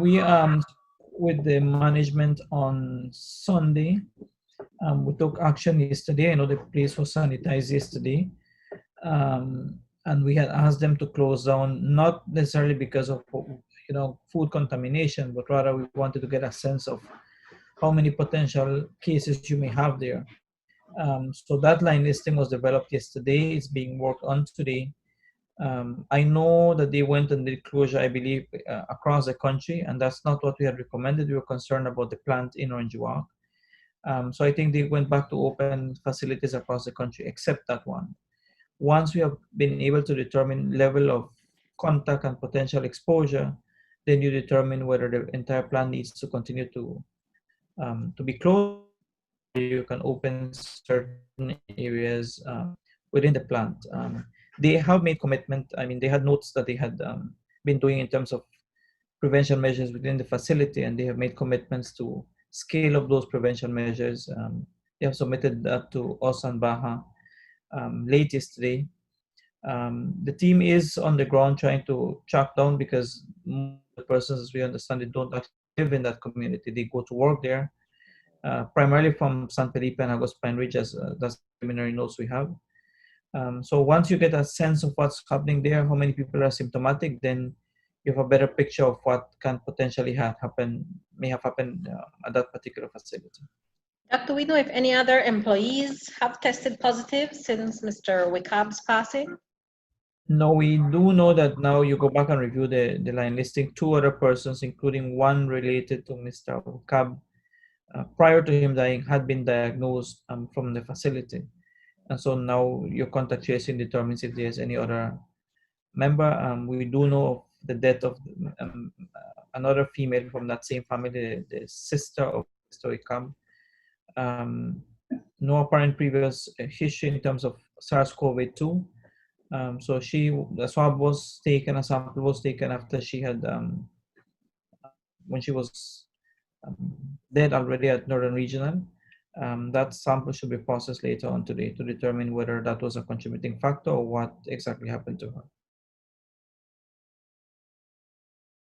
We with the management on Sunday. We took action yesterday. I know the place was sanitized yesterday, and we had asked them to close down, not necessarily because of food contamination, but rather we wanted to get a sense of how many potential cases you may have there. So that line listing was developed yesterday. It's being worked on today. I know that they went and did closure, I believe, across the country, and that's not what we had recommended. We were concerned about the plant in Orange Walk. So I think they went back to open facilities across the country, except that one. Once we have been able to determine level of contact and potential exposure, then you determine whether the entire plant needs to continue to be closed. You can open certain areas within the plant. They have made commitment. I mean, they had notes that they had been doing in terms of prevention measures within the facility, and they have made commitments to scale up those prevention measures. They have submitted that to us and Baha late yesterday. The team is on the ground trying to track down, because the persons, as we understand it, don't actually live in that community. They go to work there, primarily from San Felipe and Agos Pine Ridge, as that's the preliminary notes we have. So once you get a sense of what's happening there, how many people are symptomatic, then you have a better picture of what can potentially may have happened at that particular facility. Do we know if any other employees have tested positive since Mr. Wicab's passing? No, we do know that now you go back and review the line listing. 2 other persons, including one related to Mr. Wicab, prior to him dying, had been diagnosed from the facility. And so now your contact tracing determines if there's any other member. We do know of the death of another female from that same family, the sister of Mr. Wicab. No apparent previous history in terms of SARS-CoV-2. So the swab was taken, a sample was taken after she had, when she was dead already at Northern Regional. That sample should be processed later on today to determine whether that was a contributing factor or what exactly happened to her.